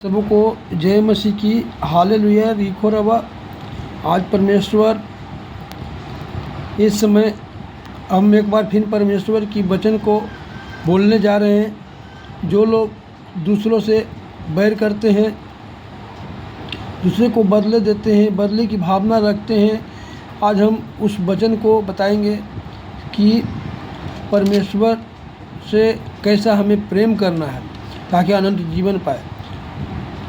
सबको जय मसीह की। हालेलुया रीखो रवा। आज परमेश्वर इस समय हम एक बार फिर परमेश्वर की वचन को बोलने जा रहे हैं। जो लोग दूसरों से बैर करते हैं, दूसरे को बदले देते हैं, बदले की भावना रखते हैं, आज हम उस वचन को बताएंगे कि परमेश्वर से कैसा हमें प्रेम करना है ताकि अनंत जीवन पाए।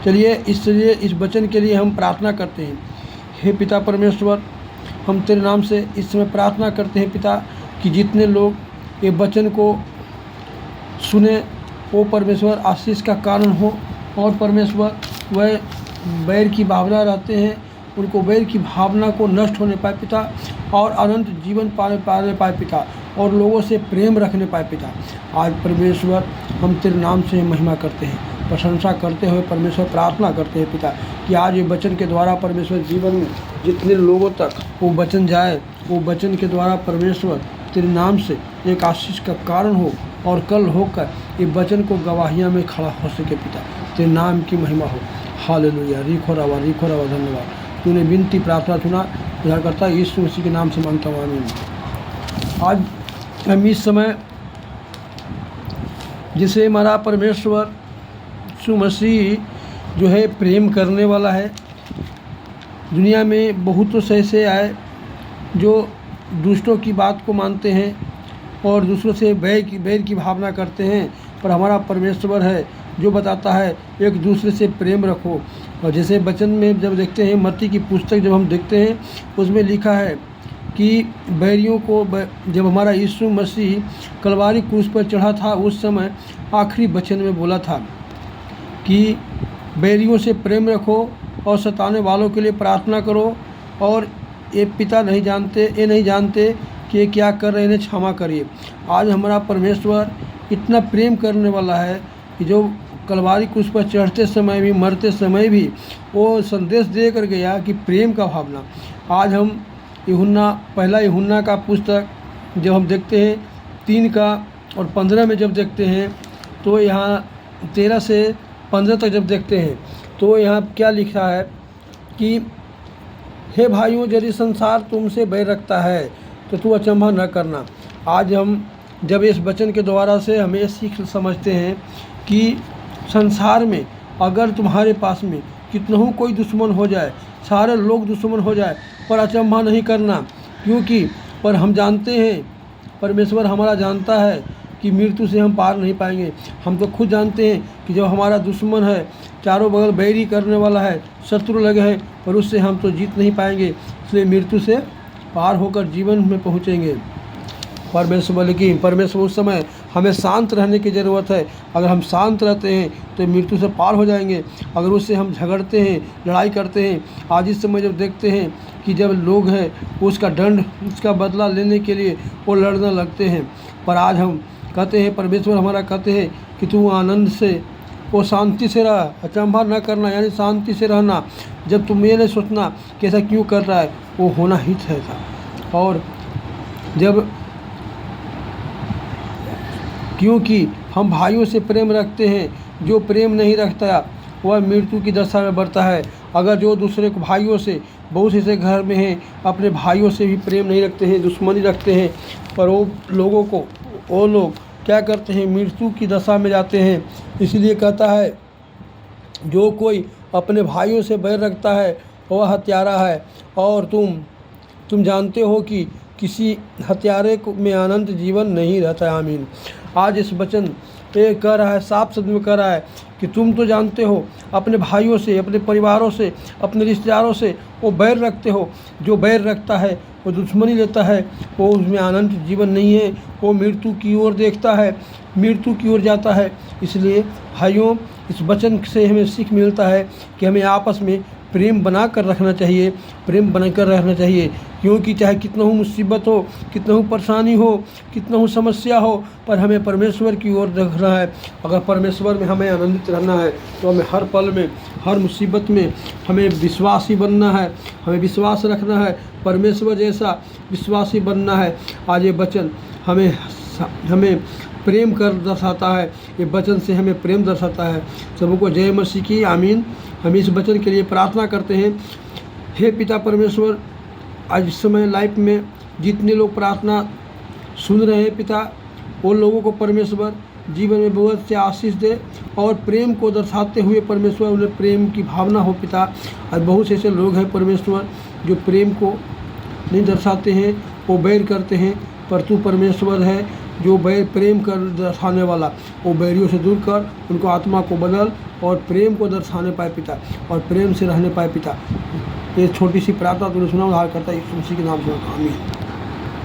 चलिए इसलिए इस वचन के लिए हम प्रार्थना करते हैं। हे पिता परमेश्वर, हम तेरे नाम से इस समय प्रार्थना करते हैं पिता कि जितने लोग ये वचन को सुने वो परमेश्वर आशीष का कारण हो, और परमेश्वर वह बैर की भावना रहते हैं उनको बैर की भावना को नष्ट होने पाए पिता, और अनंत जीवन पाने पाए पिता, और लोगों से प्रेम रखने पाए पिता। आज परमेश्वर हम तेरे नाम से महिमा करते हैं, प्रशंसा करते हुए परमेश्वर प्रार्थना करते हैं पिता कि आज ये वचन के द्वारा परमेश्वर जीवन में जितने लोगों तक वो वचन जाए, वो वचन के द्वारा परमेश्वर तेरे नाम से एक आशीष का कारण हो, और कल होकर ये वचन को गवाहियाँ में खड़ा हो सके पिता। तेरे नाम की महिमा हो। हालेलुया रीखो रवा धन्यवाद। तूने विनती प्रार्थना सुना, उद्धारकर्ता यीशु मसीह के नाम से मांगता हूँ, आमीन। आज हम इस समय जिसे हमारा परमेश्वर यीशु मसीह जो है प्रेम करने वाला है। दुनिया में बहुत से ऐसे आए जो दुष्टों की बात को मानते हैं और दूसरों से बैर की भावना करते हैं, पर हमारा परमेश्वर है जो बताता है एक दूसरे से प्रेम रखो। और जैसे वचन में जब देखते हैं, मत्ती की पुस्तक जब हम देखते हैं, उसमें लिखा है कि बैरियों को जब हमारा यीशु मसीह कलवारी क्रूस पर चढ़ा था, उस समय आखिरी वचन में बोला था कि बैरियों से प्रेम रखो और सताने वालों के लिए प्रार्थना करो, और ये पिता नहीं जानते कि ये क्या कर रहे हैं, इन्हें क्षमा करिए। आज हमारा परमेश्वर इतना प्रेम करने वाला है कि जो कलवारी क्रूस पर चढ़ते समय भी, मरते समय भी वो संदेश दे कर गया कि प्रेम का भावना। आज हम पहला यूहन्ना का पुस्तक जब हम देखते हैं 3 का और 15 में जब देखते हैं, तो यहाँ 13 से 15 तक जब देखते हैं तो यहाँ क्या लिखा है कि हे भाइयों, यदि संसार तुमसे बैर रखता है तो तू अचंभा न करना। आज हम जब इस वचन के द्वारा से हमें सीख समझते हैं कि संसार में अगर तुम्हारे पास में कितना कोई दुश्मन हो जाए, सारे लोग दुश्मन हो जाए, पर अचंभा नहीं करना, क्योंकि पर हम जानते हैं, परमेश्वर हमारा जानता है कि मृत्यु से हम पार नहीं पाएंगे। हम तो खुद जानते हैं कि जब हमारा दुश्मन है, चारों बगल बैरी करने वाला है, शत्रु लगे हैं, पर उससे हम तो जीत नहीं पाएंगे, इसलिए मृत्यु से पार होकर जीवन में पहुँचेंगे। परमेश्वर उस समय हमें शांत रहने की ज़रूरत है। अगर हम शांत रहते हैं तो मृत्यु से पार हो जाएंगे। अगर उससे हम झगड़ते हैं, लड़ाई करते हैं, आज इस समय जब देखते हैं कि जब लोग हैं उसका दंड, उसका बदला लेने के लिए वो लड़ने लगते हैं, पर आज हम कहते हैं, परमेश्वर हमारा कहते हैं कि तू आनंद से, वो शांति से रह, अचंभा न करना, यानी शांति से रहना। जब तुम ये नहीं सोचना कि ऐसा क्यों कर रहा है, वो होना ही था। और जब क्योंकि हम भाइयों से प्रेम रखते हैं, जो प्रेम नहीं रखता वह मृत्यु की दशा में बढ़ता है। अगर जो दूसरे को भाइयों से, बहुत से घर में हैं अपने भाइयों से भी प्रेम नहीं रखते हैं, दुश्मनी रखते हैं, पर वो लोग क्या करते हैं, मृत्यु की दशा में जाते हैं। इसलिए कहता है जो कोई अपने भाइयों से बैर रखता है वह हत्यारा है, और तुम जानते हो कि किसी हत्यारे में अनंत जीवन नहीं रहता है। आमीन। आज इस वचन ये कह रहा है, साफ शब्द में कह रहा है कि तुम तो जानते हो अपने भाइयों से, अपने परिवारों से, अपने रिश्तेदारों से वो बैर रखते हो। जो बैर रखता है वो दुश्मनी लेता है, वो उसमें अनंत जीवन नहीं है, वो मृत्यु की ओर देखता है, मृत्यु की ओर जाता है। इसलिए भाइयों, इस वचन से हमें सीख मिलता है कि हमें आपस में प्रेम बनाकर रखना चाहिए, प्रेम बनाकर रहना चाहिए, क्योंकि चाहे कितना हो मुसीबत हो, कितना हो परेशानी हो, कितना हो समस्या हो, पर हमें परमेश्वर की ओर देखना है। अगर परमेश्वर में हमें आनंदित रहना है तो हमें हर पल में, हर मुसीबत में हमें विश्वासी बनना है, हमें विश्वास रखना है, परमेश्वर जैसा विश्वासी बनना है। आज ये वचन हमें प्रेम कर दर्शाता है, ये वचन से हमें प्रेम दर्शाता है। सबको जय मसीह की आमीन। हम इस वचन के लिए प्रार्थना करते हैं। हे पिता परमेश्वर, आज इस समय लाइफ में जितने लोग प्रार्थना सुन रहे हैं पिता, उन लोगों को परमेश्वर जीवन में बहुत से आशीष दे और प्रेम को दर्शाते हुए परमेश्वर उन्हें प्रेम की भावना हो पिता। आज बहुत से ऐसे लोग हैं परमेश्वर जो प्रेम को नहीं दर्शाते हैं, वो बैर करते हैं, पर तू परमेश्वर है जो बैर प्रेम कर दर्शाने वाला। वो बैरियों से दूर कर, उनको आत्मा को बदल और प्रेम को दर्शाने पाए पिता, और प्रेम से रहने पाए पिता। ये छोटी सी प्रार्थना तूने सुना, उद्धार करता है यीशु मसीह के नाम से आमीन।